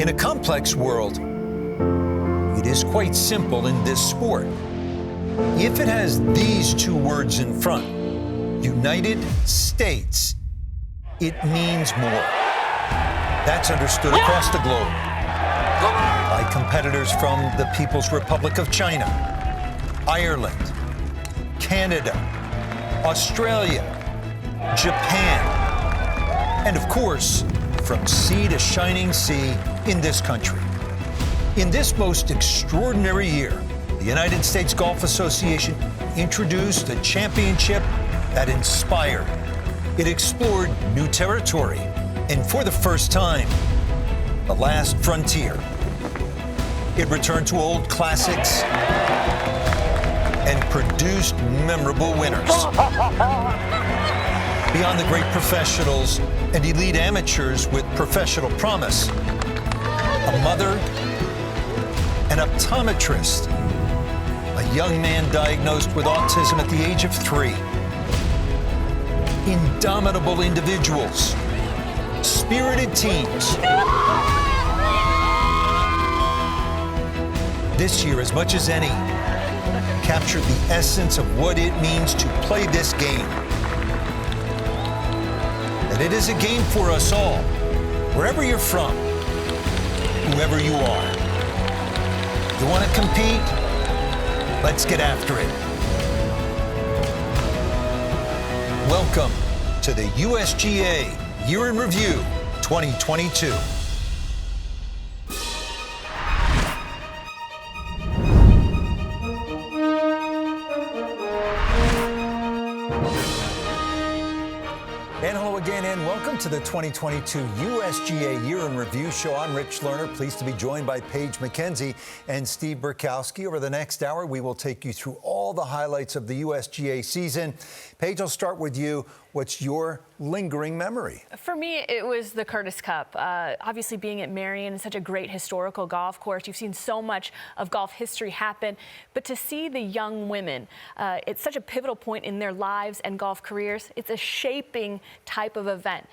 In a complex world, it is quite simple in this sport. If it has these two words in front, United States, it means more. That's understood across the globe by competitors from the People's Republic of China, Ireland, Canada, Australia, Japan, and of course, from sea to shining sea in this country. In this most extraordinary year, the United States Golf Association introduced a championship that inspired. It explored new territory, and for the first time, the last frontier. It returned to old classics and produced memorable winners. Beyond the great professionals and elite amateurs with professional promise, a mother, an optometrist, a young man diagnosed with autism at the age of 3, indomitable individuals, spirited teams. This year, as much as any, captured the essence of what it means to play this game. That it is a game for us all, wherever you're from, whoever you are. You want to compete? Let's get after it. Welcome to the USGA Year in Review 2022. And hello again, and welcome to the 2022 USGA Year in Review show. I'm Rich Lerner, pleased to be joined by Paige McKenzie and Steve Burkowski. Over the next hour, we will take you through all the highlights of the USGA season. Paige, I'll start with you. What's your lingering memory? For me, it was the Curtis Cup. Obviously, being at Marion, such a great historical golf course. You've seen so much of golf history happen. But to see the young women, it's such a pivotal point in their lives and golf careers. It's a shaping type of event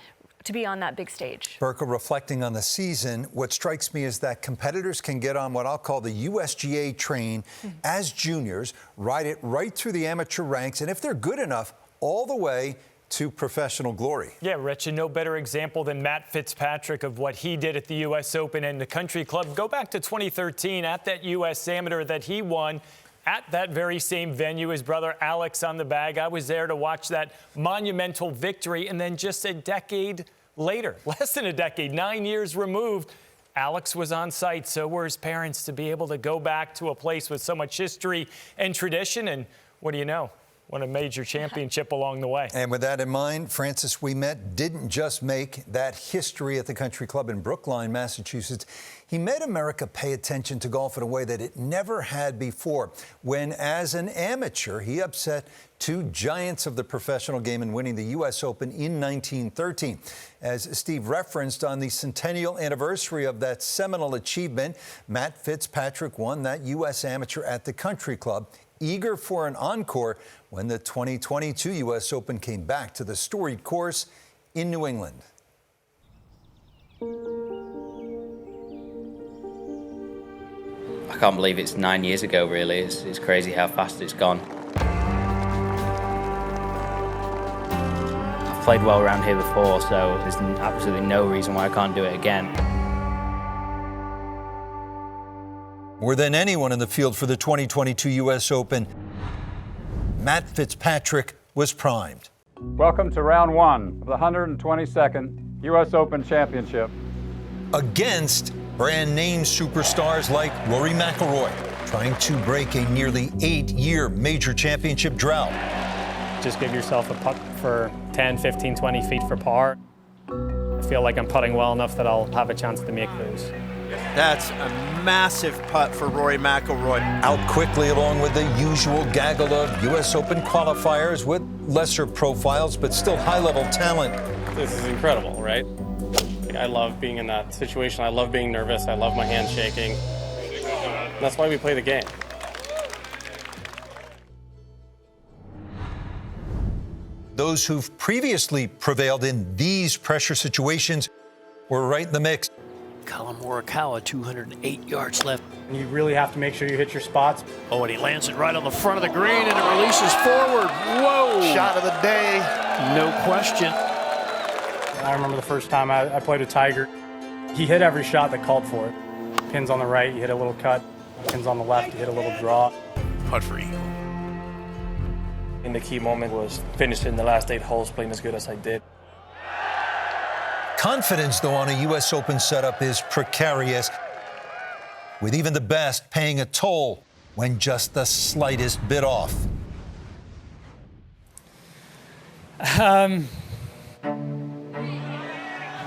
to be on that big stage. Burka, reflecting on the season, what strikes me is that competitors can get on what I'll call the USGA train as juniors, ride it right through the amateur ranks, and if they're good enough, all the way to professional glory. Yeah, Rich, and no better example than Matt Fitzpatrick of what he did at the U.S. Open and the Country Club. Go back to 2013 at that U.S. Amateur that he won at that very same venue. His brother Alex on the bag. I was there to watch that monumental victory, and then just a decade later, less than a decade, 9 years removed, Alex was on site. So were his parents, to be able to go back to a place with so much history and tradition. And what do you know? Won a major championship along the way. And with that in mind, Francis Ouimet didn't just make that history at the Country Club in Brookline, Massachusetts. He made America pay attention to golf in a way that it never had before, when, as an amateur, he upset two giants of the professional game in winning the U.S. Open in 1913. As Steve referenced, on the centennial anniversary of that seminal achievement, Matt Fitzpatrick won that U.S. Amateur at the Country Club, eager for an encore when the 2022 U.S. Open came back to the storied course in New England. I can't believe it's 9 years ago, really. It's crazy how fast it's gone. I've played well around here before, so there's absolutely no reason why I can't do it again. More than anyone in the field for the 2022 U.S. Open, Matt Fitzpatrick was primed. Welcome to round one of the 122nd U.S. Open Championship. Against brand name superstars like Rory McIlroy, trying to break a nearly 8-year major championship drought. Just give yourself a putt for 10, 15, 20 feet for par. I feel like I'm putting well enough that I'll have a chance to make those. That's a massive putt for Rory McIlroy. Out quickly along with the usual gaggle of U.S. Open qualifiers with lesser profiles but still high-level talent. This is incredible, right? I love being in that situation. I love being nervous. I love my hands shaking. That's why we play the game. Those who've previously prevailed in these pressure situations were right in the mix. Colin Morikawa, 208 yards left. You really have to make sure you hit your spots. Oh, and he lands it right on the front of the green, and it releases forward. Whoa! Shot of the day. No question. I remember the first time I played with Tiger. He hit every shot that called for it. Pins on the right, you hit a little cut. Pins on the left, you hit a little draw. Putt for eagle. And the key moment was finishing the last 8 holes playing as good as I did. Confidence, though, on a U.S. Open setup is precarious, with even the best paying a toll when just the slightest bit off.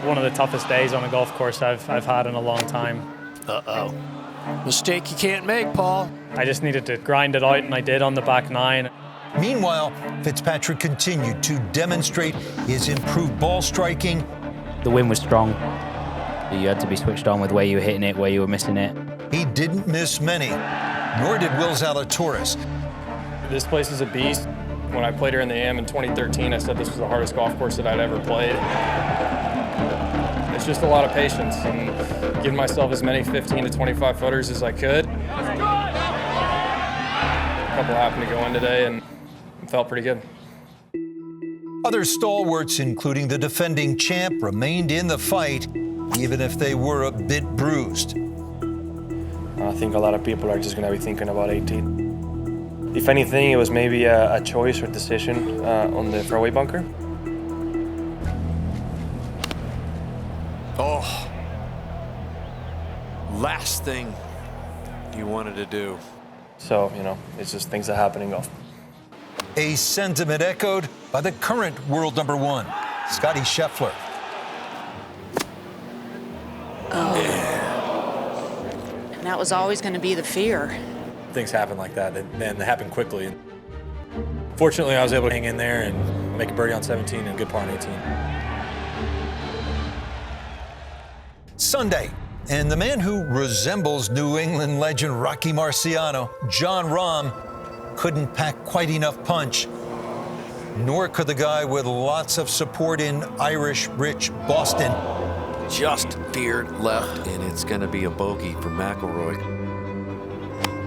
One of the toughest days on a golf course I've had in a long time. Uh-oh. Mistake you can't make, Paul. I just needed to grind it out, and I did on the back 9. Meanwhile, Fitzpatrick continued to demonstrate his improved ball striking. The wind was strong. You had to be switched on with where you were hitting it, where you were missing it. He didn't miss many, nor did Will Zalatoris. This place is a beast. When I played here in the AM in 2013, I said this was the hardest golf course that I'd ever played. It's just a lot of patience and giving myself as many 15 to 25 footers as I could. A couple happened to go in today and it felt pretty good. Other stalwarts, including the defending champ, remained in the fight, even if they were a bit bruised. I think a lot of people are just going to be thinking about 18. If anything, it was maybe a choice or decision on the fairway bunker. Oh, last thing you wanted to do. So, it's just things that happen in golf. A sentiment echoed by the current world number 1, Scottie Scheffler. And that was always going to be the fear. Things happen like that, and they happen quickly. Fortunately, I was able to hang in there and make a birdie on 17 and a good par on 18. Sunday, and the man who resembles New England legend Rocky Marciano, Jon Rahm, couldn't pack quite enough punch. Nor could the guy with lots of support in Irish-rich Boston. Just veered left, and it's going to be a bogey for McIlroy.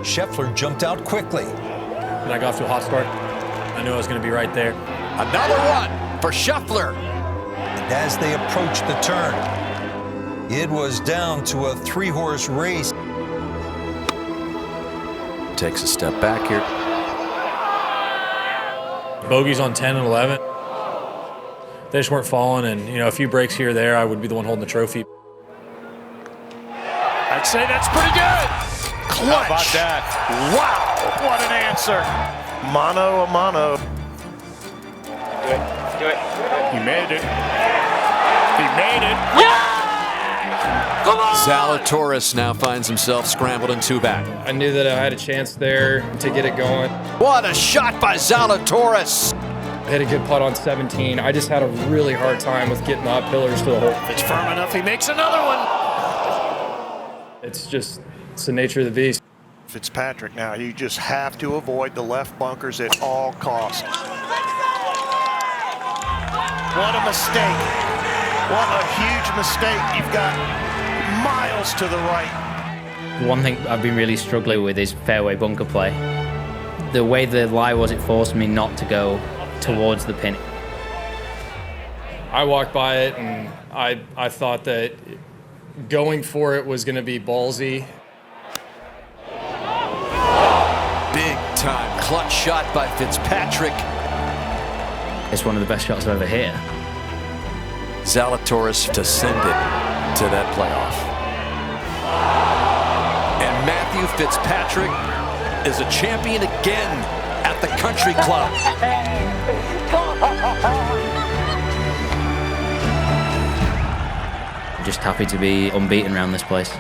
Scheffler jumped out quickly. And I got off to a hot start. I knew I was going to be right there. Another one for Scheffler. And as they approached the turn, it was down to a 3-horse race. Takes a step back here. Bogeys on 10 and 11. They just weren't falling, and a few breaks here or there, I would be the one holding the trophy. I'd say that's pretty good. Clutch. How about that? Wow, what an answer. Mano a mano. Do it. He made it. He made it. Yeah! Come on! Zalatoris now finds himself scrambled in 2 back. I knew that I had a chance there to get it going. What a shot by Zalatoris. I hit a good putt on 17. I just had a really hard time with getting the up pillars to the hole. If it's firm enough, he makes another one. It's the nature of the beast. Fitzpatrick now, you just have to avoid the left bunkers at all costs. What a mistake. What a huge mistake. You've got miles to the right. One thing I've been really struggling with is fairway bunker play. The way the lie was, it forced me not to go towards the pin. I walked by it and I thought that going for it was going to be ballsy. Big time clutch shot by Fitzpatrick. It's one of the best shots I've ever hit. Zalatoris to send it to that playoff. And Matthew Fitzpatrick is a champion again at the Country Club. I'm just happy to be unbeaten around this place.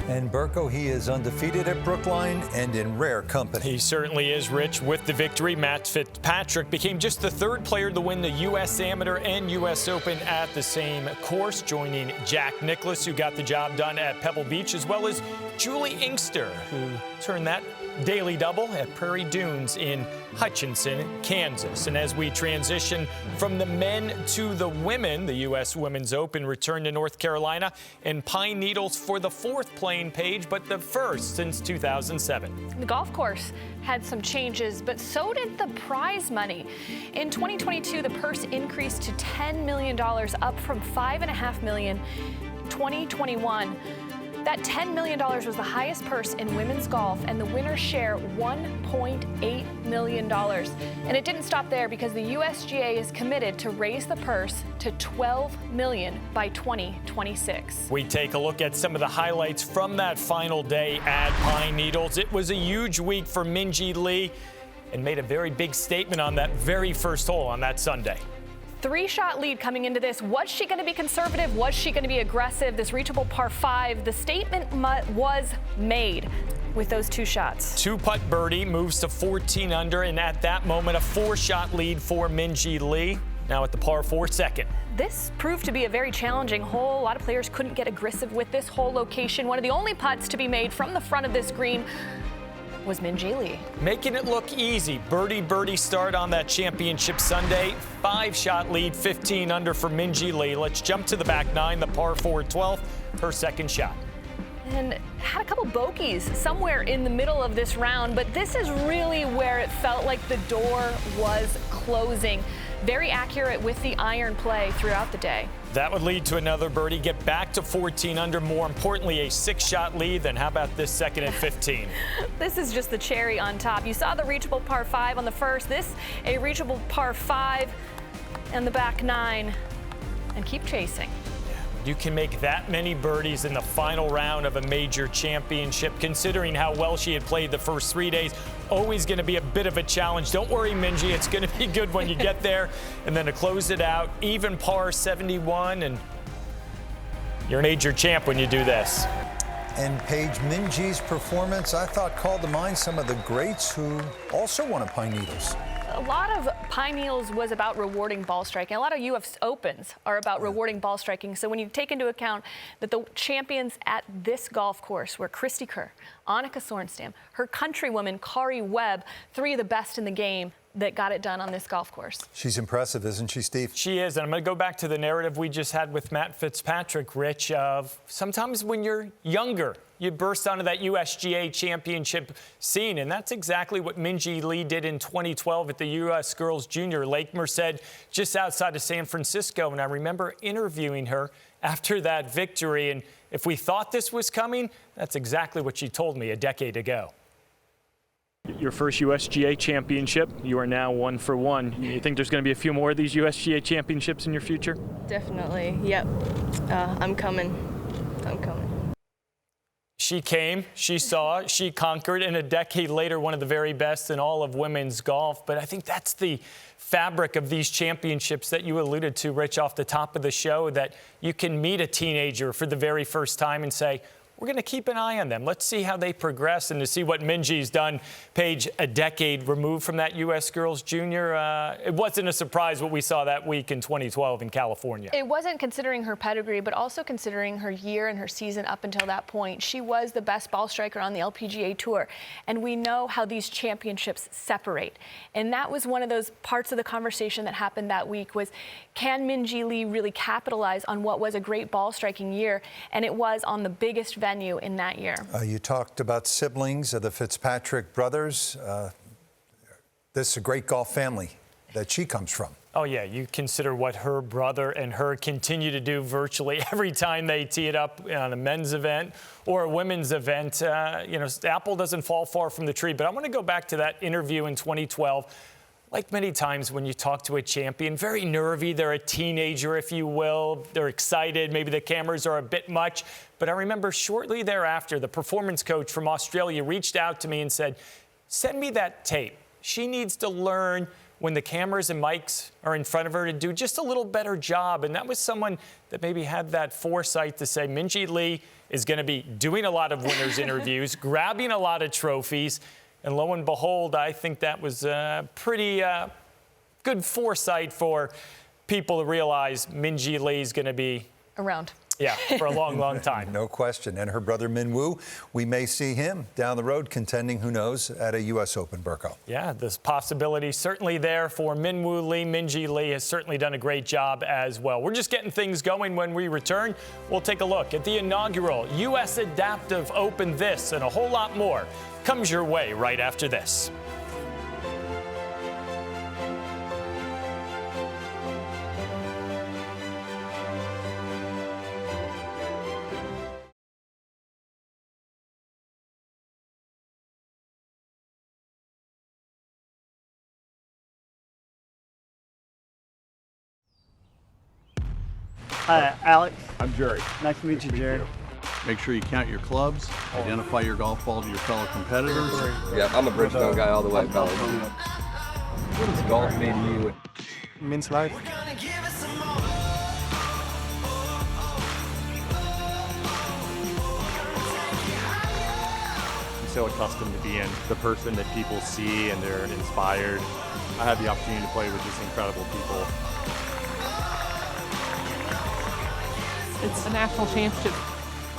And Burko, he is undefeated at Brookline and in rare company. He certainly is, Rich. With the victory, Matt Fitzpatrick became just the 3rd player to win the U.S. Amateur and U.S. Open at the same course, joining Jack Nicklaus, who got the job done at Pebble Beach, as well as Julie Inkster, who turned that Daily Double at Prairie Dunes in Hutchinson, Kansas. And as we transition from the men to the women, the U.S. Women's Open returned to North Carolina and Pine Needles for the 4th playing Paige, but the first since 2007. The golf course had some changes, but so did the prize money. In 2022, the purse increased to $10 million, up from $5.5 million. 2021. That $10 million was the highest purse in women's golf, and the winners share $1.8 million. And it didn't stop there, because the USGA is committed to raise the purse to $12 million by 2026. We take a look at some of the highlights from that final day at Pine Needles. It was a huge week for Minjee Lee, and made a very big statement on that very first hole on that Sunday. 3-shot lead coming into this. Was she going to be conservative? Was she going to be aggressive? This reachable par 5, the statement was made with those 2 shots. 2-putt birdie moves to 14 under, and at that moment, a 4-shot lead for Minjee Lee. Now at the par 4 second. This proved to be a very challenging hole. A lot of players couldn't get aggressive with this hole location. One of the only putts to be made from the front of this green was Minjee Lee. Making it look easy. Birdie start on that championship Sunday. 5-shot lead, 15 under for Minjee Lee. Let's jump to the back 9, the par 4 12th, her second shot. And had a couple bogeys somewhere in the middle of this round, but this is really where it felt like the door was closing. Very accurate with the iron play throughout the day. That would lead to another birdie, get back to 14 under. More importantly, a 6-shot lead. Then how about this second at 15? This is just the cherry on top. You saw the reachable par 5 on the first. This, a reachable par 5 and the back 9, and keep chasing. You can make that many birdies in the final round of a major championship, considering how well she had played the first 3 days. Always going to be a bit of a challenge. Don't worry, Minjee. It's going to be good when you get there. And then to close it out, even par 71, and you're a major champ when you do this. And Paige, Minjee's performance, I thought, called to mind some of the greats who also won at Pine Needles. A lot of Pine Needles was about rewarding ball striking. A lot of US Opens are about rewarding ball striking. So when you take into account that the champions at this golf course were Christy Kerr, Annika Sorenstam, her countrywoman Kari Webb, 3 of the best in the game that got it done on this golf course. She's impressive, isn't she, Steve? She is, and I'm going to go back to the narrative we just had with Matt Fitzpatrick, Rich, of sometimes when you're younger, you burst onto that USGA championship scene, and that's exactly what Minjee Lee did in 2012 at the U.S. Girls Junior Lake Merced, just outside of San Francisco. And I remember interviewing her after that victory, and if we thought this was coming, that's exactly what she told me a decade ago. Your first USGA championship, you are now 1 for 1. You think there's going to be a few more of these USGA championships in your future? Definitely, yep. I'm coming. She came, she saw, she conquered, and a decade later, one of the very best in all of women's golf. But I think that's the fabric of these championships that you alluded to, Rich, off the top of the show, that you can meet a teenager for the very first time and say, we're going to keep an eye on them. Let's see how they progress. And to see what Minjee's done, Paige, a decade removed from that U.S. Girls Junior, it wasn't a surprise what we saw that week in 2012 in California. It wasn't considering her pedigree, but also considering her year and her season up until that point. She was the best ball striker on the LPGA Tour. And we know how these championships separate. And that was one of those parts of the conversation that happened that week was, can Minjee Lee really capitalize on what was a great ball striking year? And it was on the biggest venue in that year. You talked about siblings of the Fitzpatrick brothers. This is a great golf family that she comes from. Oh, yeah. You consider what her brother and her continue to do virtually every time they tee it up on a men's event or a women's event. You know, the apple doesn't fall far from the tree. But I want to go back to that interview in 2012. Like many times when you talk to a champion, very nervy. They're a teenager, if you will. They're excited. Maybe the cameras are a bit much. But I remember shortly thereafter, the performance coach from Australia reached out to me and said, send me that tape. She needs to learn when the cameras and mics are in front of her to do just a little better job. And that was someone that maybe had that foresight to say, Minjee Lee is going to be doing a lot of winners interviews, grabbing a lot of trophies. And lo and behold, I think that was pretty good foresight for people to realize Minjee Lee is going to be around Yeah, for a long, long time. No question. And her brother Minwoo, we may see him down the road contending, who knows, at a U.S. Open, Burko. Yeah, this possibility certainly there for Minwoo Lee. Minjee Lee has certainly done a great job as well. We're just getting things going. When we return, we'll take a look at the inaugural U.S. Adaptive Open. This and a whole lot more comes your way right after this. Hi, Alex. I'm Jerry. Nice to meet you, Jerry. Make sure you count your clubs, identify your golf ball to your fellow competitors. Yeah, I'm a Bridgestone guy all the way, fellas. What does golf mean to you? It means life. I'm so accustomed to being the person that people see and they're inspired. I had the opportunity to play with these incredible people. It's a national championship.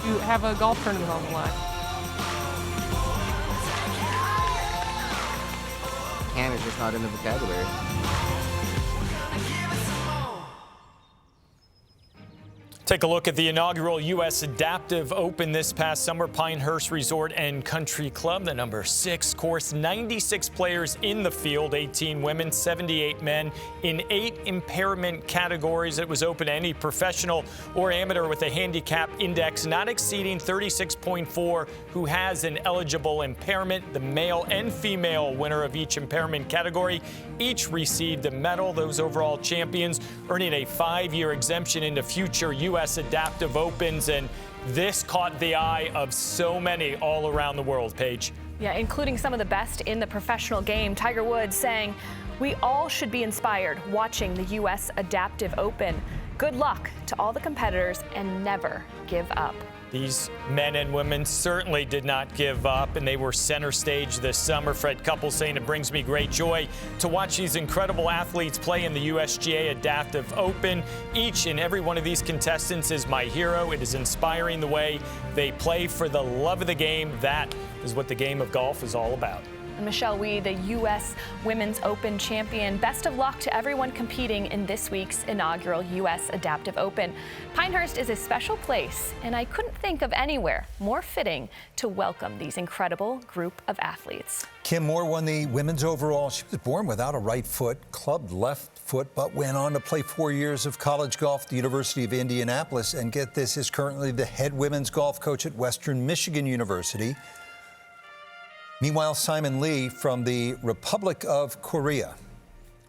You have a golf tournament on the line. Canada's just not in the vocabulary. Take a look at the inaugural U.S. Adaptive Open this past summer. Pinehurst Resort and Country Club, the number 6 course. 96 players in the field, 18 women, 78 men in 8 impairment categories. It was open to any professional or amateur with a handicap index not exceeding 36.4 who has an eligible impairment. The male and female winner of each impairment category each received a medal. Those overall champions earning a 5-year exemption into future U.S. Adaptive Opens, and this caught the eye of so many all around the world, Paige. Yeah, including some of the best in the professional game. Tiger Woods saying, "We all should be inspired watching the U.S. Adaptive Open. Good luck to all the competitors and never give up." These men and women certainly did not give up, and they were center stage this summer. Fred Couples saying, "It brings me great joy to watch these incredible athletes play in the USGA Adaptive Open. Each and every one of these contestants is my hero. It is inspiring the way they play for the love of the game. That is what the game of golf is all about." And Michelle Wie, the U.S. Women's Open champion. Best of luck to everyone competing in this week's inaugural U.S. Adaptive Open. Pinehurst is a special place, and I couldn't think of anywhere more fitting to welcome these incredible group of athletes. Kim Moore won the women's overall. She was born without a right foot, clubbed left foot, but went on to play 4 years of college golf at the University of Indianapolis. And get this, is currently the head women's golf coach at Western Michigan University. Meanwhile, Simon Lee from the Republic of Korea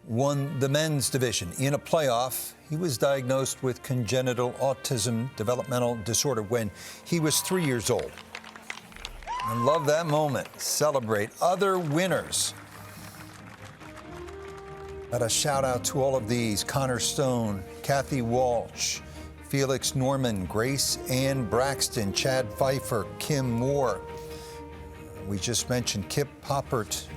won the men's division in a playoff. He was diagnosed with congenital autism developmental disorder when he was 3 years old. I love that moment. Celebrate other winners. Got a shout out to all of these: Connor Stone, Kathy Walsh, Felix Norman, Grace Ann Braxton, Chad Pfeiffer, Kim Moore. We just mentioned Kip Poppert,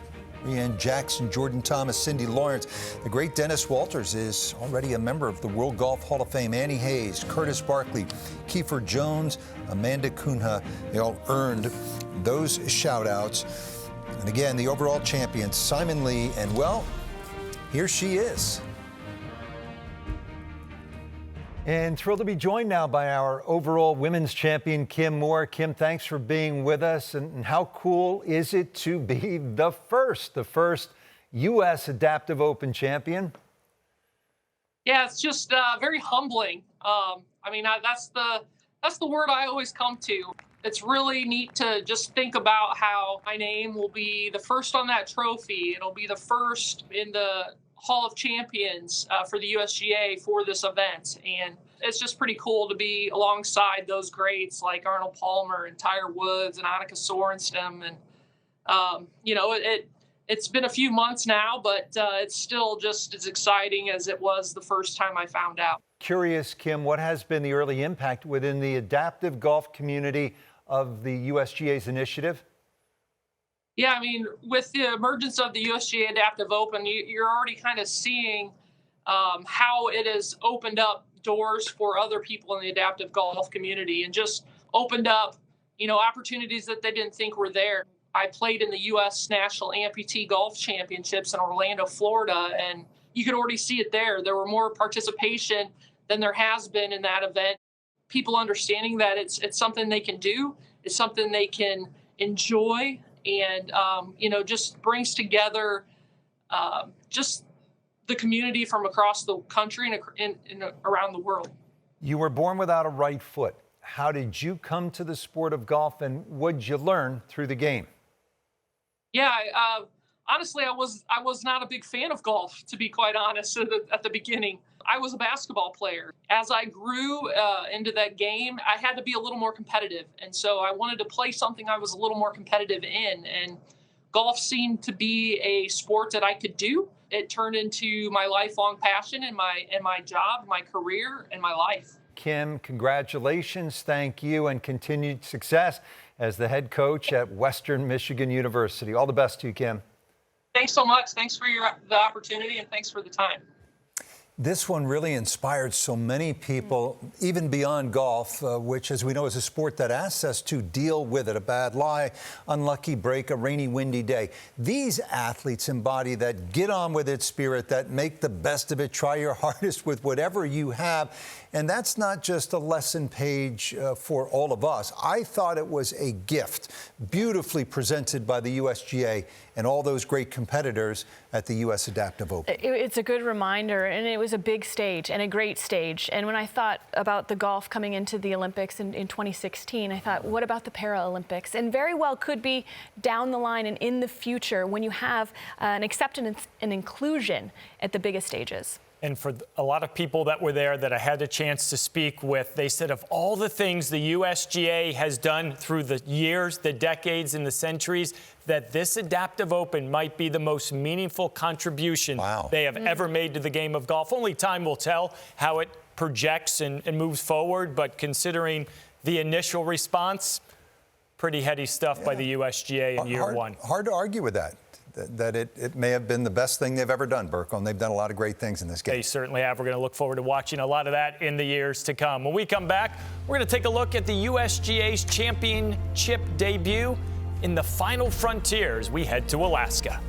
Rhiann Jackson, Jordan Thomas, Cindy Lawrence. The great Dennis Walters is already a member of the World Golf Hall of Fame. Annie Hayes, Curtis Barkley, Kiefer Jones, Amanda Cunha. They all earned those shout outs. And again, the overall champion, Simon Lee. And well, here she is. And thrilled to be joined now by our overall women's champion, Kim Moore. Kim, thanks for being with us. And how cool is it to be the first U.S. Adaptive Open champion? Yeah, it's just very humbling. That's the word I always come to. It's really neat to just think about how my name will be the first on that trophy. It'll be the first in the Hall of Champions for the USGA for this event. And it's just pretty cool to be alongside those greats like Arnold Palmer and Tiger Woods and Annika Sorenstam. And, it's been a few months now, but it's still just as exciting as it was the first time I found out. Curious, Kim, what has been the early impact within the adaptive golf community of the USGA's initiative? Yeah, with the emergence of the USGA Adaptive Open, you're already kind of seeing how it has opened up doors for other people in the adaptive golf community and just opened up, opportunities that they didn't think were there. I played in the U.S. National Amputee Golf Championships in Orlando, Florida, and you could already see it there. There were more participation than there has been in that event. People understanding that it's something they can do, it's something they can enjoy, and just brings together just the community from across the country and around the world. You were born without a right foot. How did you come to the sport of golf, and what did you learn through the game? Yeah, honestly, I was not a big fan of golf, to be quite honest, at the beginning. I was a basketball player. As I grew into that game, I had to be a little more competitive. And so I wanted to play something I was a little more competitive in. And golf seemed to be a sport that I could do. It turned into my lifelong passion and my job, my career, and my life. Kim, congratulations, thank you, and continued success as the head coach at Western Michigan University. All the best to you, Kim. Thanks so much. Thanks for the opportunity, and thanks for the time. This one really inspired so many people, even beyond golf, which, as we know, is a sport that asks us to deal with it. A bad lie, unlucky break, a rainy, windy day. These athletes embody that get on with it spirit, that make the best of it, try your hardest with whatever you have. And that's not just a lesson page for all of us. I thought it was a gift, beautifully presented by the USGA and all those great competitors at the U.S. Adaptive Open. It's a good reminder, and it was a big stage and a great stage. And when I thought about the golf coming into the Olympics in 2016, I thought, what about the Paralympics? And very well could be down the line and in the future when you have an acceptance and inclusion at the biggest stages. And for a lot of people that were there that I had a chance to speak with, they said of all the things the USGA has done through the years, the decades, and the centuries, that this Adaptive Open might be the most meaningful contribution they have ever made to the game of golf. Only time will tell how it projects and moves forward, but considering the initial response, pretty heady stuff by the USGA in year one. Hard to argue with that. That it may have been the best thing they've ever done, Burko, and they've done a lot of great things in this game. They certainly have. We're going to look forward to watching a lot of that in the years to come. When we come back, we're going to take a look at the USGA's championship debut in the final frontier as we head to Alaska.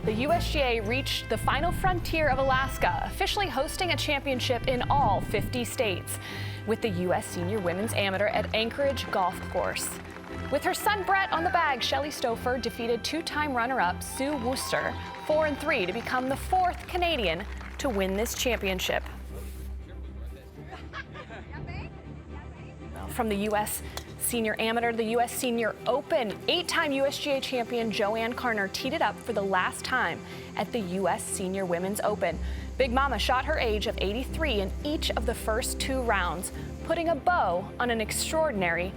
The USGA reached the final frontier of Alaska, officially hosting a championship in all 50 states, with the U.S. Senior Women's Amateur at Anchorage Golf Course. With her son Brett on the bag, Shelley Stouffer defeated two-time runner-up Sue Wooster 4-3 to become the fourth Canadian to win this championship. From the U.S. Senior Amateur, the U.S. Senior Open, 8-time USGA champion Joanne Carner teed it up for the last time at the U.S. Senior Women's Open. Big Mama shot her age of 83 in each of the first two rounds, putting a bow on an extraordinary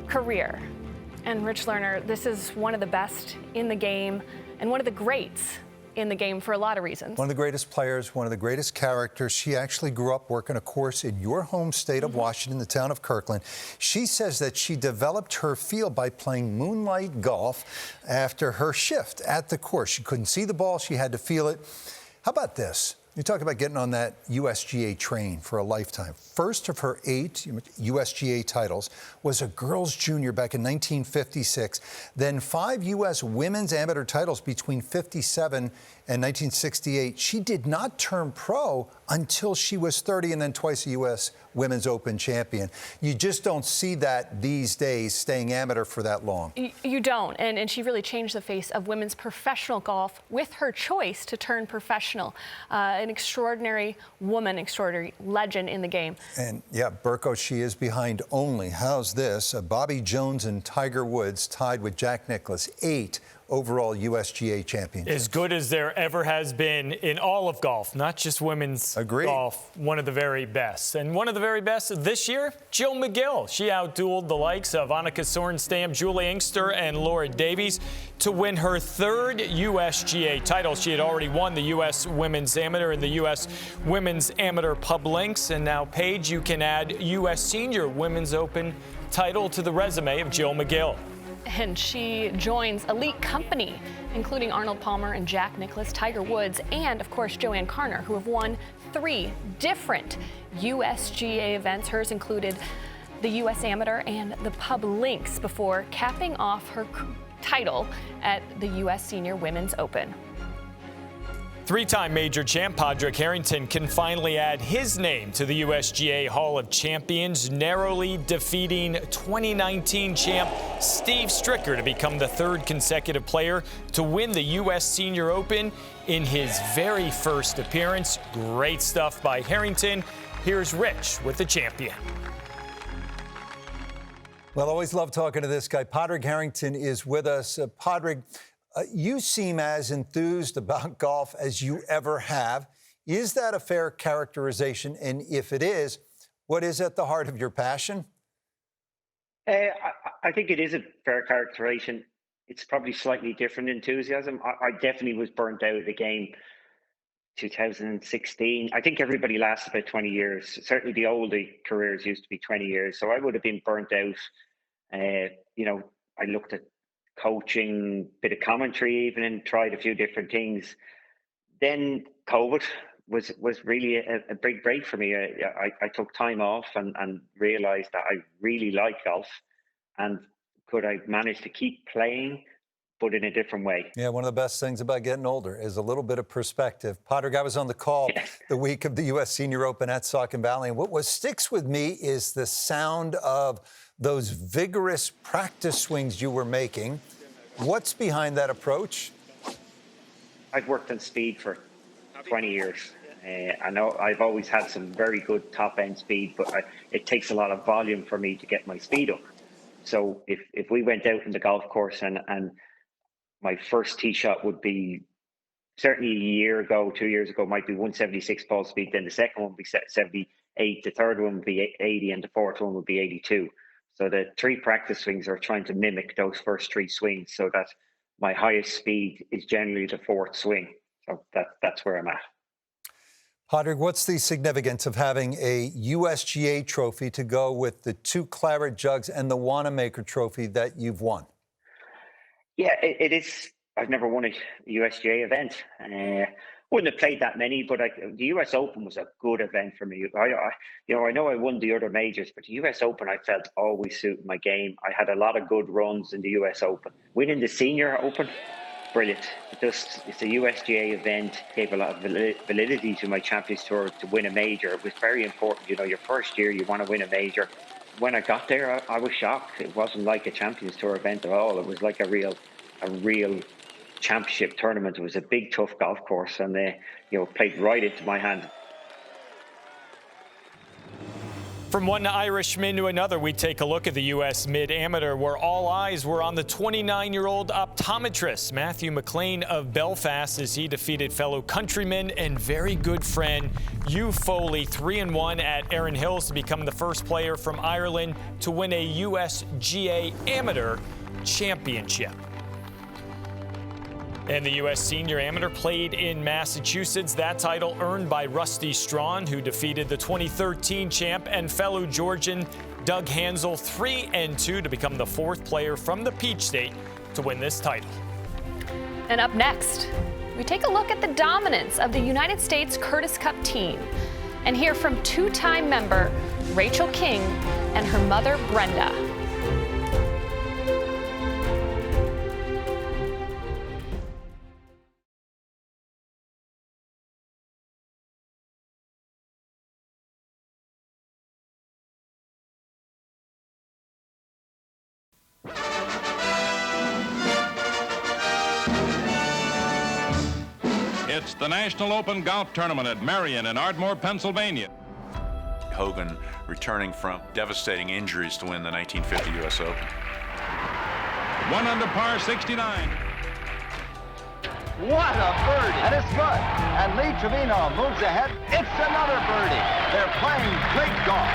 career. And Rich Lerner, this is one of the best in the game and one of the greats in the game for a lot of reasons. One of the greatest players, one of the greatest characters. She actually grew up working a course in your home state of Washington, the town of Kirkland. She says that she developed her feel by playing moonlight golf after her shift at the course. She couldn't see the ball, she had to feel it. How about this? You talk about getting on that USGA train for a lifetime. First of her 8 USGA titles was a girls junior back in 1956. Then 5 U.S. women's amateur titles between 57 and 1968. She did not turn pro until she was 30 and then twice a U.S. Women's Open champion. You just don't see that these days, staying amateur for that long. You don't, and she really changed the face of women's professional golf with her choice to turn professional. An extraordinary woman, extraordinary legend in the game. And yeah, Burko, she is behind only, how's this, Bobby Jones and Tiger Woods tied with Jack Nicklaus, 8 overall USGA championships. As good as there ever has been in all of golf, not just women's golf, one of the very best. And one of the very best this year, Jill McGill. She outdueled the likes of Annika Sorenstam, Julie Inkster, and Laura Davies to win her 3rd USGA title. She had already won the U.S. Women's Amateur and the U.S. Women's Amateur Pub Links. And now, Paige, you can add U.S. Senior Women's Open title to the resume of Jill McGill. And she joins elite company, including Arnold Palmer and Jack Nicklaus, Tiger Woods, and, of course, Joanne Carner, who have won 3 different USGA events. Hers included the U.S. Amateur and the Pub Links before capping off her title at the U.S. Senior Women's Open. 3-time major champ Padraig Harrington can finally add his name to the USGA Hall of Champions, narrowly defeating 2019 champ Steve Stricker to become the 3rd consecutive player to win the U.S. Senior Open in his very first appearance. Great stuff by Harrington. Here's Rich with the champion. Well, always love talking to this guy. Padraig Harrington is with us. Padraig, you seem as enthused about golf as you ever have. Is that a fair characterization? And if it is, what is at the heart of your passion? I think it is a fair characterization. It's probably slightly different enthusiasm. I definitely was burnt out of the game 2016. I think everybody lasts about 20 years. Certainly the older careers used to be 20 years. So I would have been burnt out. I looked at coaching, bit of commentary even, and tried a few different things. Then COVID was really a big break for me. I took time off and realized that I really like golf, and could I manage to keep playing, but in a different way. Yeah, one of the best things about getting older is a little bit of perspective. Padraig, I was on the call the week of the U.S. Senior Open at Saucon Valley, and what sticks with me is the sound of those vigorous practice swings you were making. What's behind that approach? I've worked on speed for 20 years. I know I've always had some very good top-end speed, but it takes a lot of volume for me to get my speed up. So if we went out in the golf course and my first tee shot would be, certainly a year ago, 2 years ago, might be 176 ball speed, then the second one would be 78, the third one would be 80, and the fourth one would be 82. So the 3 practice swings are trying to mimic those first 3 swings, so that my highest speed is generally the 4th swing. So that's where I'm at. Padraig, what's the significance of having a USGA trophy to go with the 2 Claret Jugs and the Wanamaker trophy that you've won? Yeah, it is. I've never won a USGA event. Wouldn't have played that many, but the US Open was a good event for me. I know I won the other majors, but the US Open I felt always suited my game. I had a lot of good runs in the US Open. Winning the Senior Open, brilliant. It's a USGA event, gave a lot of validity to my Champions Tour to win a major. It was very important. Your first year, you want to win a major. When I got there, I was shocked. It wasn't like a Champions Tour event at all. It was like a real championship tournament. It was a big, tough golf course, and they played right into my hand. From one Irishman to another, we take a look at the U.S. Mid-Amateur, where all eyes were on the 29-year-old optometrist Matthew McLean of Belfast as he defeated fellow countryman and very good friend Hugh Foley 3-1 at Erin Hills to become the first player from Ireland to win a USGA Amateur Championship. And the U.S. Senior Amateur played in Massachusetts. That title earned by Rusty Strawn, who defeated the 2013 champ and fellow Georgian Doug Hansel 3-2 to become the 4th player from the Peach State to win this title. And up next, we take a look at the dominance of the United States Curtis Cup team and hear from 2-time member Rachel King and her mother, Brenda. It's the National Open Golf Tournament at Marion in Ardmore, Pennsylvania. Hogan returning from devastating injuries to win the 1950 U.S. Open. 1 under par 69. What a birdie! And it's good. And Lee Trevino moves ahead. It's another birdie. They're playing great golf.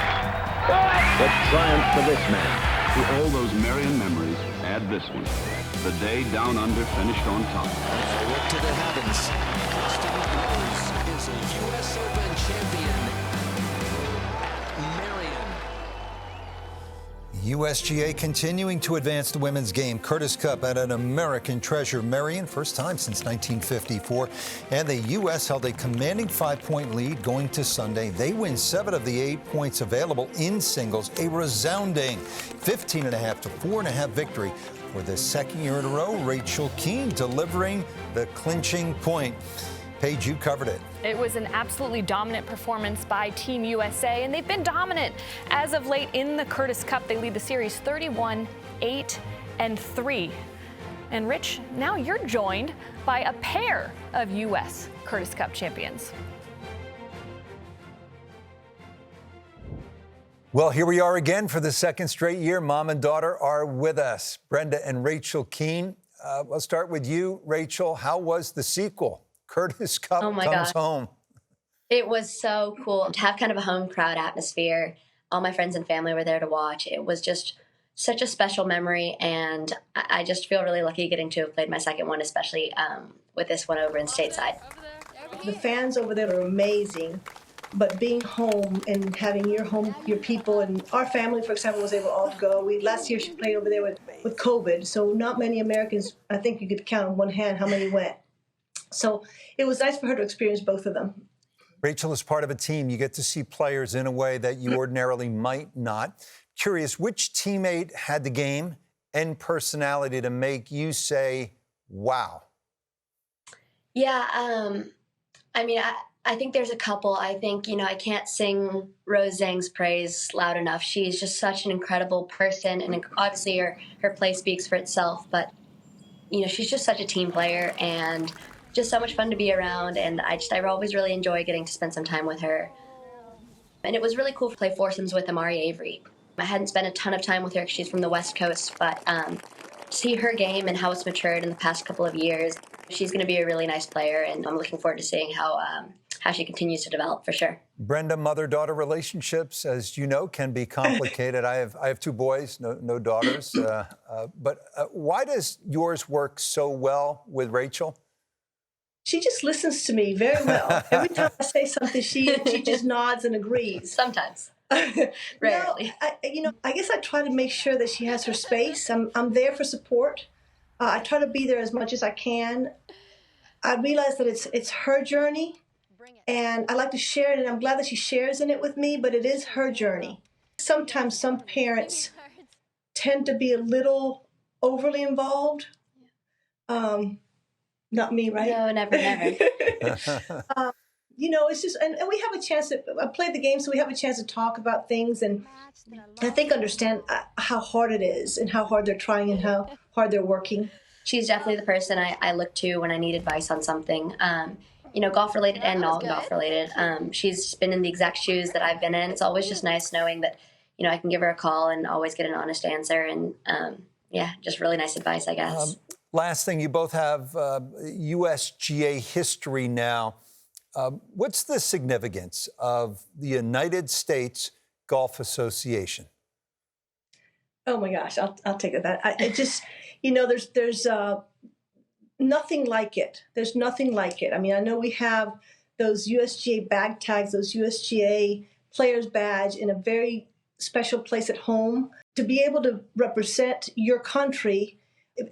The triumph for this man. To all those Marion memories, add this one. The day Down Under finished on top. Look to the heavens. Dustin Rose is a U.S. Open champion. USGA continuing to advance the women's game. Curtis Cup at an American Treasure Marion, first time since 1954. And the U.S. held a commanding 5-point lead going to Sunday. They win 7 of the 8 points available in singles. A resounding 15.5 to 4.5 victory for the second year in a row. Rachel Keane delivering the clinching point. Paige, you covered it. It was an absolutely dominant performance by Team USA, and they've been dominant as of late in the Curtis Cup. They lead the series 31-8-3. And Rich, now you're joined by a pair of U.S. Curtis Cup champions. Well, here we are again for the second straight year. Mom and daughter are with us. Brenda and Rachel Keane. I'll start with you, Rachel. How was the sequel? Curtis Cup comes home. It was so cool to have kind of a home crowd atmosphere. All my friends and family were there to watch. It was just such a special memory, and I just feel really lucky getting to have played my second one, especially with this one over in stateside. The fans over there are amazing, but being home and having your home, your people, and our family, for example, was able all to go. Last year she played over there with COVID, so not many Americans, I think you could count on one hand how many went. So it was nice for her to experience both of them. Rachel, as part of a team, you get to see players in a way that you ordinarily might not. Curious, which teammate had the game and personality to make you say, wow? Yeah, I mean, I think there's a couple. I think, I can't sing Rose Zhang's praise loud enough. She's just such an incredible person, and obviously her play speaks for itself, but, she's just such a team player and just so much fun to be around, and I always really enjoy getting to spend some time with her. And it was really cool to play foursomes with Amari Avery. I hadn't spent a ton of time with her because she's from the West Coast, but see her game and how it's matured in the past couple of years, she's going to be a really nice player, and I'm looking forward to seeing how she continues to develop for sure. Brenda, mother-daughter relationships, as you know, can be complicated. I have 2 boys, no daughters. But why does yours work so well with Rachel? She just listens to me very well. Every time I say something, she just nods and agrees. Sometimes. Rarely. No, I guess I try to make sure that she has her space. I'm there for support. I try to be there as much as I can. I realize that it's her journey, and I like to share it, and I'm glad that she shares in it with me, but it is her journey. Sometimes some parents tend to be a little overly involved. Not me, right? No, never. It's just, and we have a chance to, I played the game, so we have a chance to talk about things, and I think understand how hard it is and how hard they're trying and how hard they're working. She's definitely the person I look to when I need advice on something, golf-related and non-golf-related. She's been in the exact shoes that I've been in. It's always just nice knowing that, I can give her a call and always get an honest answer, and, just really nice advice, I guess. Last thing, you both have USGA history now. What's the significance of the United States Golf Association? Oh my gosh, I'll take that. It just, there's nothing like it. There's nothing like it. I mean, I know we have those USGA bag tags, those USGA players badge in a very special place at home. To be able to represent your country,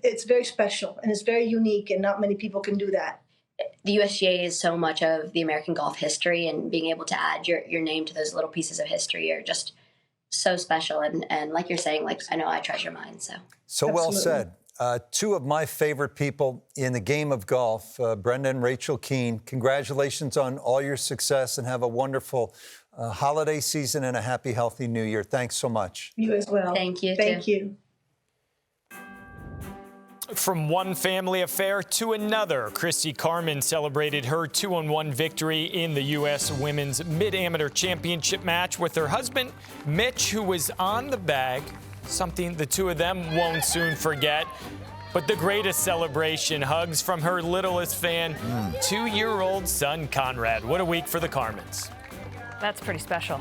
it's very special and it's very unique, and not many people can do that. The USGA is so much of the American golf history, and being able to add your name to those little pieces of history are just so special. And like you're saying, I know I treasure mine. So well said. 2 of my favorite people in the game of golf, Brenda and Rachel Keane. Congratulations on all your success, and have a wonderful holiday season and a happy, healthy New Year. Thanks so much. You as well. Thank you. Thank you. From one family affair to another, Christy Carmen celebrated her 2-on-1 victory in the U.S. Women's Mid-Amateur Championship match with her husband, Mitch, who was on the bag, something the two of them won't soon forget. But the greatest celebration, hugs from her littlest fan, 2-year-old son, Conrad. What a week for the Carmens. That's pretty special.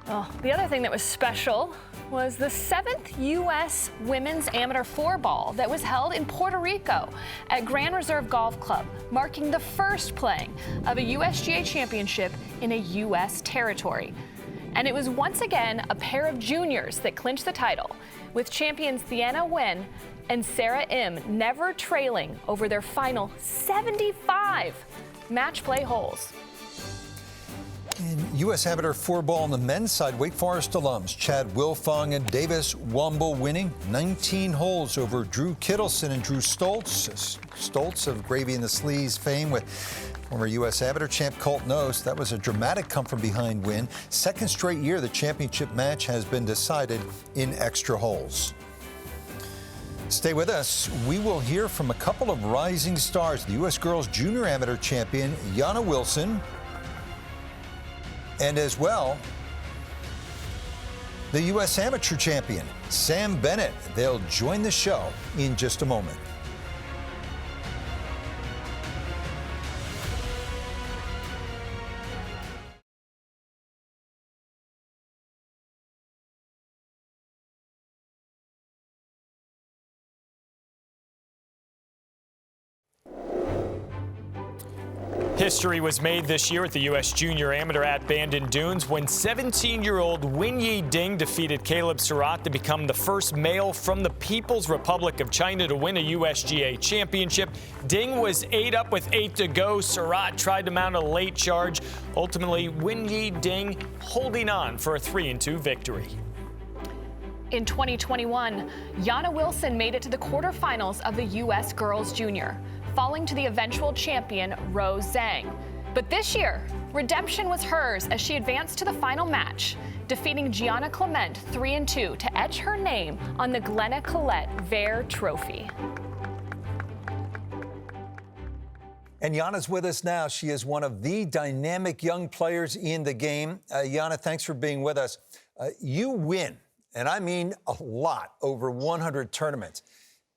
Oh, the other thing that was special was the 7th U.S. Women's Amateur Floorball that was held in Puerto Rico at Grand Reserve Golf Club, marking the first playing of a USGA championship in a U.S. territory. And it was once again a pair of juniors that clinched the title, with champions Thiana Nguyen and Sarah Im never trailing over their final 75 match play holes. In U.S. Amateur Floorball on the men's side, Wake Forest alums Chad Wilfong and Davis Womble winning 19 holes over Drew Kittleson and Drew Stoltz. Stoltz of Gravy and the Sleeves fame with former U.S. Amateur champ Colt Knost. That was a dramatic come-from-behind win. Second straight year the championship match has been decided in extra holes. Stay with us. We will hear from a couple of rising stars. The U.S. Girls Junior Amateur champion Yana Wilson, and as well, the U.S. Amateur champion, Sam Bennett. They'll join the show in just a moment. History was made this year at the U.S. Junior Amateur at Bandon Dunes when 17-year-old Wenyi Ding defeated Caleb Surratt to become the first male from the People's Republic of China to win a USGA championship. Ding was 8 up with 8 to go. Surratt tried to mount a late charge. Ultimately, Wenyi Ding holding on for a 3-2 victory. In 2021, Yana Wilson made it to the quarterfinals of the U.S. Girls Junior, falling to the eventual champion, Rose Zhang. But this year, redemption was hers as she advanced to the final match, defeating Gianna Clement 3-2 to etch her name on the Glenna Collette Vare Trophy. And Yana's with us now. She is one of the dynamic young players in the game. Yana, thanks for being with us. You win, and I mean a lot, over 100 tournaments.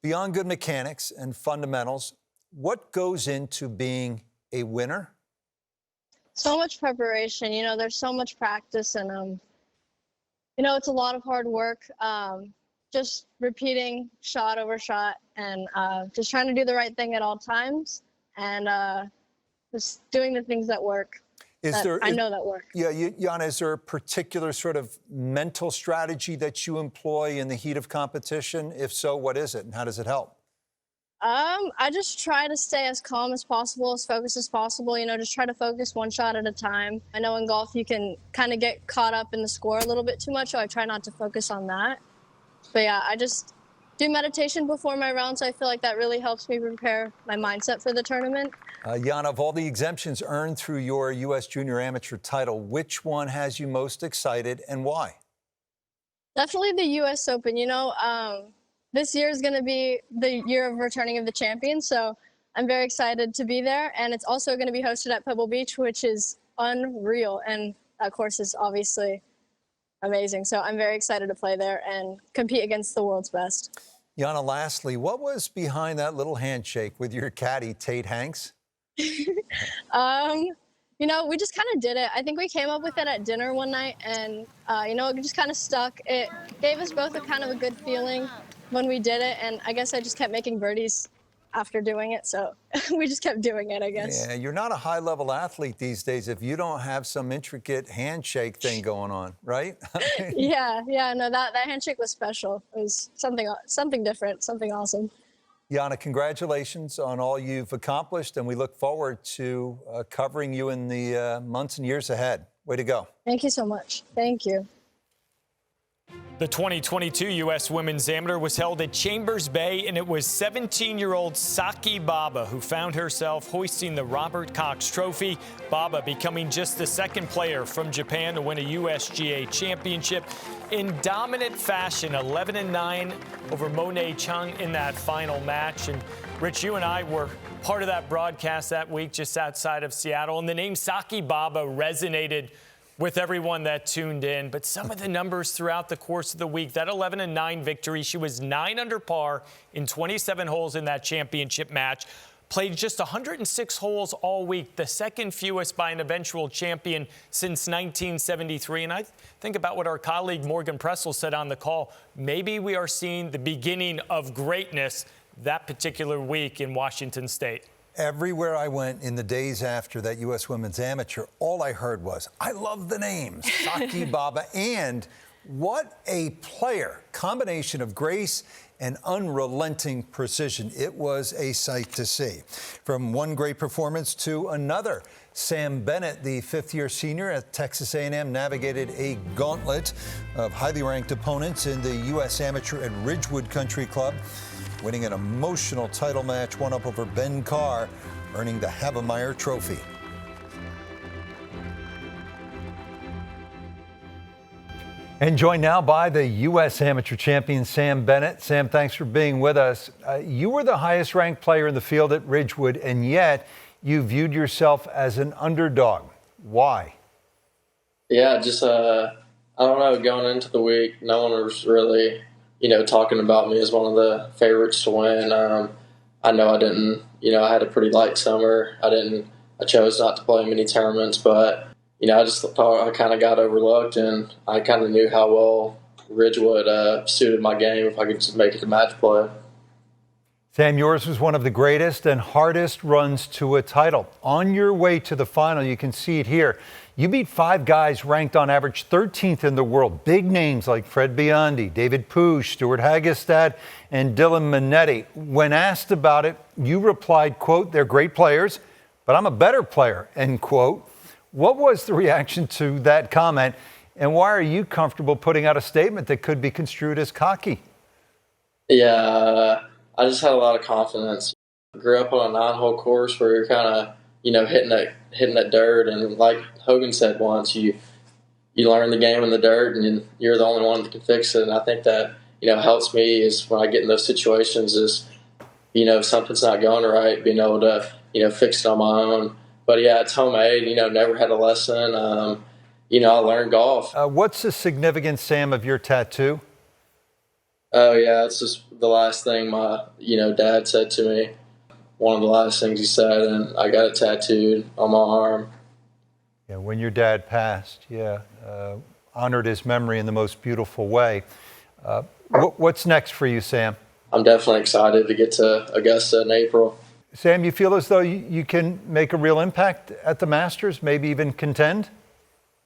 Beyond good mechanics and fundamentals, what goes into being a winner? So much preparation. You know, there's so much practice, and you know, it's a lot of hard work. Just repeating shot over shot, and just trying to do the right thing at all times, and just doing the things that work. I know that work. Yeah, Yana, is there a particular sort of mental strategy that you employ in the heat of competition? If so, what is it, and how does it help? I just try to stay as calm as possible, as focused as possible, you know, just try to focus one shot at a time. I know in golf you can kind of get caught up in the score a little bit too much, so I try not to focus on that. But yeah, I just do meditation before my rounds. So I feel like that really helps me prepare my mindset for the tournament. Yana, of all the exemptions earned through your U.S. Junior Amateur title, which one has you most excited and why? Definitely the U.S. Open. You know, this year is going to be the year of returning of the champion, so I'm very excited to be there. And it's also going to be hosted at Pebble Beach, which is unreal. And that course is obviously amazing. So I'm very excited to play there and compete against the world's best. Yana, lastly, what was behind that little handshake with your caddy, Tate Hanks? You know, we just kind of did it. I think we came up with it at dinner one night, and, you know, it just kind of stuck. It gave us both a kind of a good feeling when we did it, and I guess I just kept making birdies after doing it, so we just kept doing it, I guess. Yeah, you're not a high-level athlete these days if you don't have some intricate handshake thing going on, right? Yeah, no, that handshake was special. It was something different, something awesome. Yana, congratulations on all you've accomplished, and we look forward to covering you in the months and years ahead. Way to go. Thank you so much. Thank you. The 2022 U.S. Women's Amateur was held at Chambers Bay, and it was 17-year-old Saki Baba who found herself hoisting the Robert Cox Trophy. Baba becoming just the second player from Japan to win a USGA championship in dominant fashion, 11-9 over Monet Chung in that final match. And Rich, you and I were part of that broadcast that week just outside of Seattle, and the name Saki Baba resonated with everyone that tuned in. But some of the numbers throughout the course of the week, that 11-9 victory, she was 9 under par in 27 holes in that championship match, played just 106 holes all week, the second fewest by an eventual champion since 1973. And I think about what our colleague Morgan Pressel said on the call. Maybe we are seeing the beginning of greatness that particular week in Washington State. Everywhere I went in the days after that U.S. Women's Amateur, all I heard was, I love the name, Saki Baba. And what a player. Combination of grace and unrelenting precision. It was a sight to see. From one great performance to another, Sam Bennett, the fifth-year senior at Texas A&M, navigated a gauntlet of highly ranked opponents in the U.S. Amateur at Ridgewood Country Club, winning an emotional title match, one up over Ben Carr, earning the Havemeyer Trophy. And joined now by the U.S. Amateur champion, Sam Bennett. Sam, thanks for being with us. You were the highest ranked player in the field at Ridgewood, and yet you viewed yourself as an underdog. Why? Yeah, just, I don't know, going into the week, no one was really, talking about me as one of the favorites to win. I know I didn't, I had a pretty light summer. I chose not to play many tournaments, but I just thought I kind of got overlooked, and I kind of knew how well Ridgewood suited my game if I could just make it to match play. Sam, yours was one of the greatest and hardest runs to a title. On your way to the final, you can see it here. You beat 5 guys ranked on average 13th in the world. Big names like Fred Biondi, David Poosh, Stuart Hagestad, and Dylan Minetti. When asked about it, you replied, quote, "They're great players, but I'm a better player," end quote. What was the reaction to that comment, and why are you comfortable putting out a statement that could be construed as cocky? Yeah, I just had a lot of confidence. I grew up on a 9-hole course where you're kind of, hitting that dirt, and like Hogan said once, you learn the game in the dirt, and you're the only one that can fix it. And I think that helps me is when I get in those situations is if something's not going right, being able to fix it on my own. But yeah, it's homemade. Never had a lesson. I learned golf. What's the significance, Sam, of your tattoo? Oh yeah, it's just the last thing my dad said to me. One of the last things he said, and I got it tattooed on my arm. Yeah, when your dad passed, honored his memory in the most beautiful way. What's next for you, Sam? I'm definitely excited to get to Augusta in April. Sam, you feel as though you can make a real impact at the Masters, maybe even contend?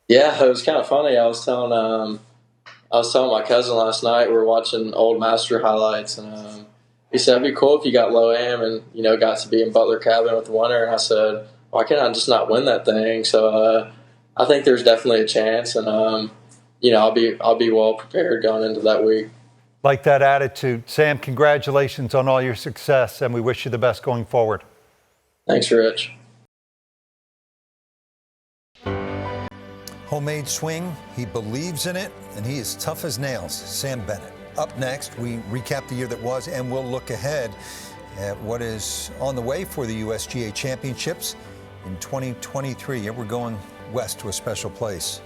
Yeah, it was kind of funny. I was telling my cousin last night, we were watching old Master highlights, and he said it'd be cool if you got low-am and got to be in Butler Cabin with the winner. And I said, why can't I just not win that thing? So I think there's definitely a chance, and I'll be well prepared going into that week. Like that attitude. Sam, congratulations on all your success, and we wish you the best going forward. Thanks, Rich. Homemade swing, he believes in it, and he is tough as nails. Sam Bennett. Up next, we recap the year that was, and we'll look ahead at what is on the way for the USGA Championships in 2023. Yeah, we're going west to a special place.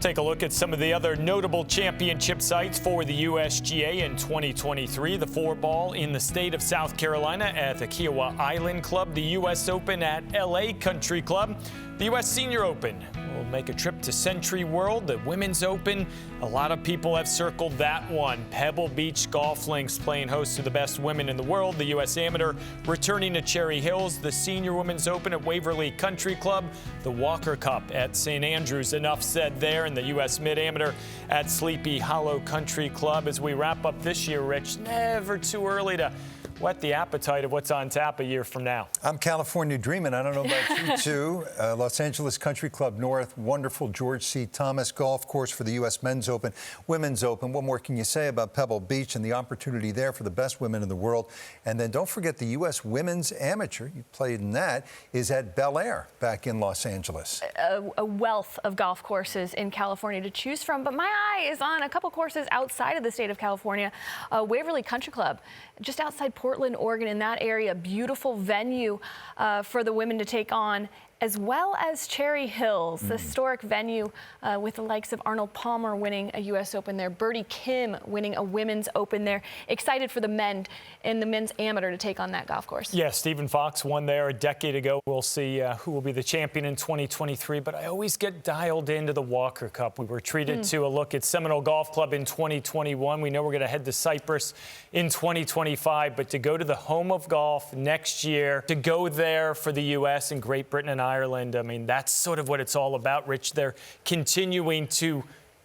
Take a look at some of the other notable championship sites for the USGA in 2023. The 4-ball in the state of South Carolina at the Kiowa Island Club. The U.S. Open at LA Country Club. The U.S. Senior Open will make a trip to Century World, the Women's Open. A lot of people have circled that one. Pebble Beach Golf Links playing host to the best women in the world. The U.S. Amateur returning to Cherry Hills. The Senior Women's Open at Waverly Country Club. The Walker Cup at St. Andrews. Enough said there. And the U.S. Mid-Amateur at Sleepy Hollow Country Club. As we wrap up this year, Rich, never too early to whet the appetite of what's on tap a year from now. I'm California dreaming. I don't know about you two. Los Angeles Country Club North, wonderful George C. Thomas golf course for the U.S. Men's Open, Women's Open. What more can you say about Pebble Beach and the opportunity there for the best women in the world? And then don't forget the U.S. Women's Amateur, you played in that, is at Bel Air back in Los Angeles. A wealth of golf courses in California to choose from, but my eye is on a couple courses outside of the state of California. Waverly Country Club, just outside Portland, Oregon, in that area, beautiful venue for the women to take on, as well as Cherry Hills, the historic venue with the likes of Arnold Palmer winning a U.S. Open there, Birdie Kim winning a Women's Open there. Excited for the men and the men's amateur to take on that golf course. Yeah, Stephen Fox won there a decade ago. We'll see who will be the champion in 2023, but I always get dialed into the Walker Cup. We were treated to a look at Seminole Golf Club in 2021. We know we're going to head to Cyprus in 2025, but to go to the home of golf next year, to go there for the U.S. and Great Britain and Ireland, I mean, that's sort of what it's all about, Rich. They're continuing to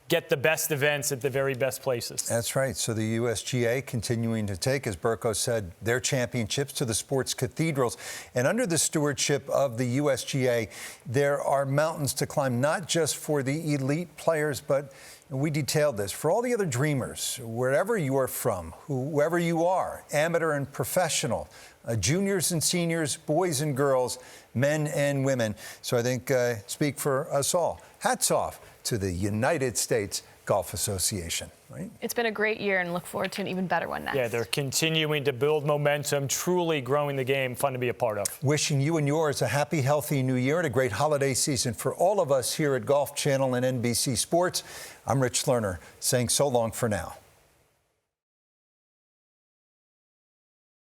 get the best events at the very best places. That's right. So the USGA continuing to take, as Burko said, their championships to the sports cathedrals. And under the stewardship of the USGA, there are mountains to climb, not just for the elite players, but we detailed this for all the other dreamers, wherever you are from, whoever you are, amateur and professional, juniors and seniors, boys and girls, men and women. So I think speak for us all. Hats off to the United States Golf Association. Right? It's been a great year and look forward to an even better one next. Yeah, they're continuing to build momentum, truly growing the game. Fun to be a part of. Wishing you and yours a happy, healthy new year and a great holiday season for all of us here at Golf Channel and NBC Sports. I'm Rich Lerner saying so long for now.